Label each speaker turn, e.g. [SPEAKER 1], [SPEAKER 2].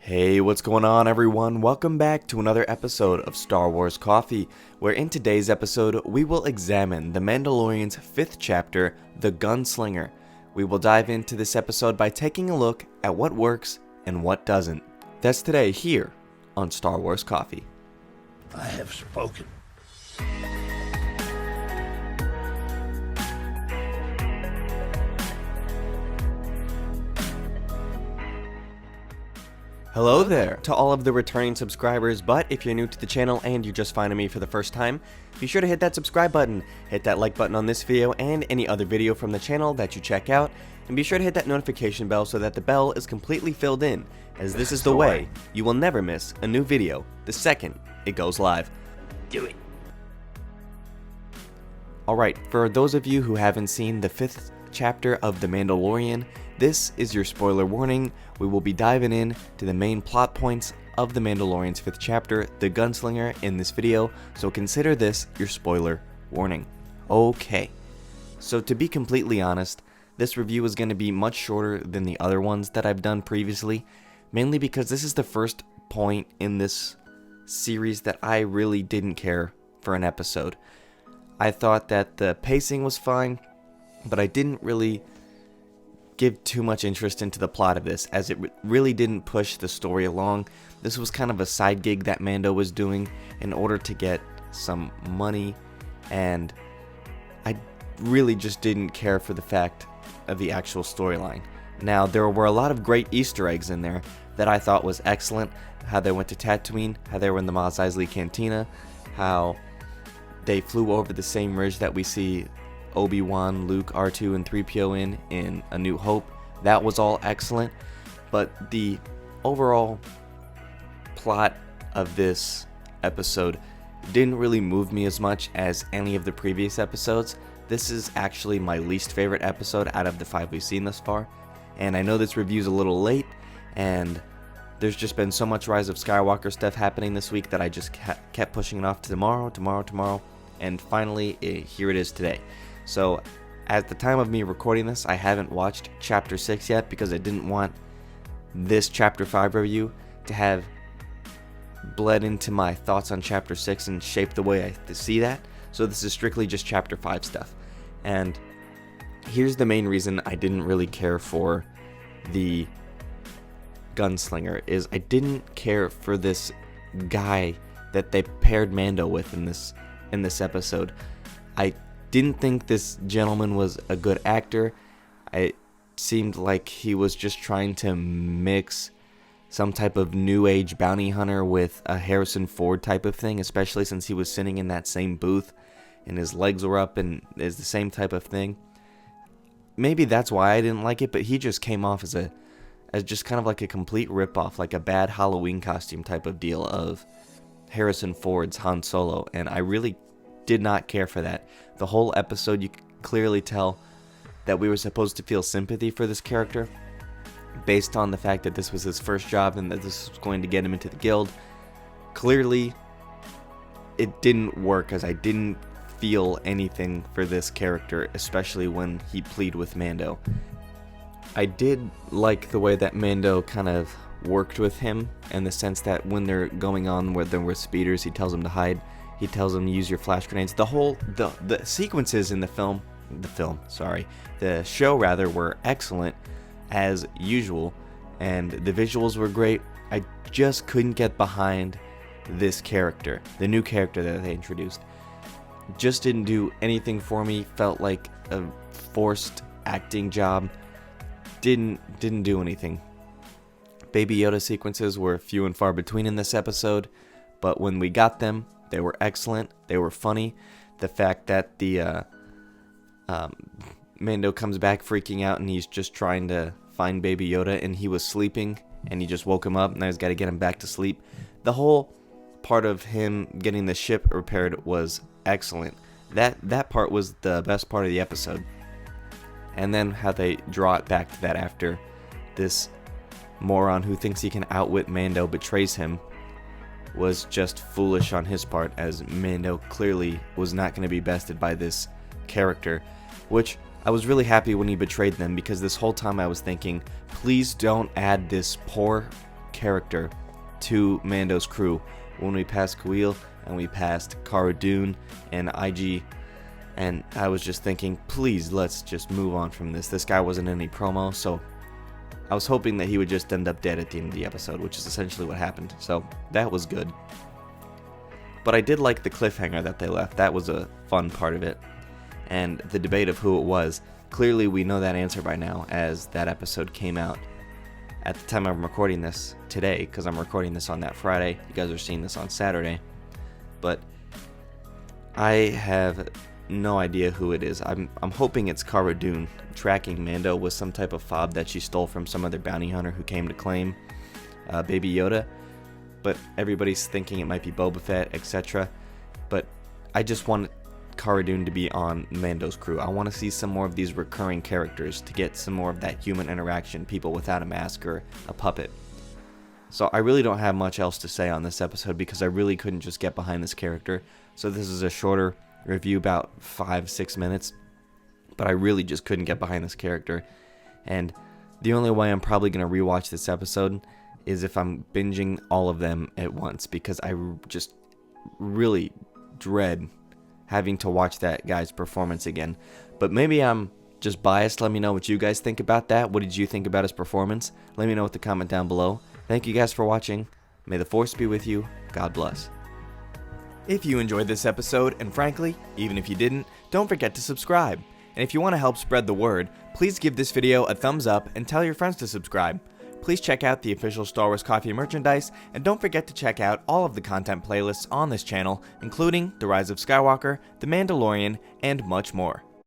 [SPEAKER 1] Hey, what's going on everyone? Welcome back to another episode of Star Wars Coffee, where in today's episode we will examine The Mandalorian's 5th chapter, The Gunslinger. We will dive into this episode by taking a look at what works and what doesn't. That's today here on Star Wars Coffee.
[SPEAKER 2] I have spoken.
[SPEAKER 1] Hello there to all of the returning subscribers, but if you're new to the channel and you're just finding me for the first time, be sure to hit that subscribe button, hit that like button on this video and any other video from the channel that you check out, and be sure to hit that notification bell so that the bell is completely filled in, as this is the way you will never miss a new video the second it goes live.
[SPEAKER 2] Do it.
[SPEAKER 1] Alright, for those of you who haven't seen the 5th chapter of The Mandalorian, this is your spoiler warning. We will be diving in to the main plot points of The Mandalorian's 5th chapter, The Gunslinger, in this video, so consider this your spoiler warning. Okay, so to be completely honest, this review is going to be much shorter than the other ones that I've done previously, mainly because this is the first point in this series that I really didn't care for an episode. I thought that the pacing was fine, but I didn't really give too much interest into the plot of this, as it really didn't push the story along. This was kind of a side gig that Mando was doing in order to get some money, and I really just didn't care for the fact of the actual storyline. Now, there were a lot of great Easter eggs in there that I thought was excellent. How they went to Tatooine, how they were in the Mos Eisley Cantina, how they flew over the same ridge that we see Obi-Wan, Luke, R2, and 3PO in A New Hope. That was all excellent, but the overall plot of this episode didn't really move me as much as any of the previous episodes. This is actually my least favorite episode out of the 5 we've seen thus far, and I know this review's a little late, and there's just been so much Rise of Skywalker stuff happening this week that I just kept pushing it off to tomorrow, and finally, here it is today. So, at the time of me recording this, I haven't watched Chapter 6 yet because I didn't want this Chapter 5 review to have bled into my thoughts on Chapter 6 and shape the way I see that. So this is strictly just Chapter 5 stuff. And here's the main reason I didn't really care for the Gunslinger, is I didn't care for this guy that they paired Mando with in this episode. I didn't think this gentleman was a good actor. It seemed like he was just trying to mix some type of new age bounty hunter with a Harrison Ford type of thing, especially since he was sitting in that same booth and his legs were up and is the same type of thing. Maybe that's why I didn't like it, but he just came off as just kind of like a complete ripoff, like a bad Halloween costume type of deal of Harrison Ford's Han Solo, and I really did not care for that. The whole episode, you could clearly tell that we were supposed to feel sympathy for this character based on the fact that this was his first job and that this was going to get him into the guild. Clearly, it didn't work, as I didn't feel anything for this character, especially when he pleaded with Mando. I did like the way that Mando kind of worked with him, in the sense that when they're going on where they're with speeders, he tells them to hide. He tells them to use your flash grenades. The sequences in the show were excellent as usual, and the visuals were great. I just couldn't get behind this character, the new character that they introduced. Just didn't do anything for me. Felt like a forced acting job. Didn't do anything. Baby Yoda sequences were few and far between in this episode, but when we got them, they were excellent. They were funny. The fact that the Mando comes back freaking out and he's just trying to find Baby Yoda and he was sleeping and he just woke him up and now he's got to get him back to sleep. The whole part of him getting the ship repaired was excellent. That part was the best part of the episode. And then how they draw it back to that after this moron who thinks he can outwit Mando betrays him was just foolish on his part, as Mando clearly was not going to be bested by this character, which I was really happy when he betrayed them, because this whole time I was thinking, please don't add this poor character to Mando's crew when we passed Kuil and we passed Cara Dune and IG, and I was just thinking, please, let's just move on from this. This guy wasn't in any promo, so I was hoping that he would just end up dead at the end of the episode, which is essentially what happened, so that was good. But I did like the cliffhanger that they left. That was a fun part of it. And the debate of who it was, clearly we know that answer by now, as that episode came out at the time I'm recording this today, because I'm recording this on that Friday. You guys are seeing this on Saturday. But I have no idea who it is. I'm hoping it's Cara Dune, tracking Mando with some type of fob that she stole from some other bounty hunter who came to claim Baby Yoda. But everybody's thinking it might be Boba Fett, etc. But I just want Cara Dune to be on Mando's crew. I want to see some more of these recurring characters to get some more of that human interaction, people without a mask or a puppet. So I really don't have much else to say on this episode because I really couldn't just get behind this character. So this is a shorter review, about 5-6 minutes. But I really just couldn't get behind this character. And the only way I'm probably going to rewatch this episode is if I'm binging all of them at once, because I just really dread having to watch that guy's performance again. But maybe I'm just biased. Let me know what you guys think about that. What did you think about his performance? Let me know with the comment down below. Thank you guys for watching. May the Force be with you. God bless. If you enjoyed this episode, and frankly, even if you didn't, don't forget to subscribe. And if you want to help spread the word, please give this video a thumbs up and tell your friends to subscribe. Please check out the official Star Wars Coffee merchandise, and don't forget to check out all of the content playlists on this channel, including The Rise of Skywalker, The Mandalorian, and much more.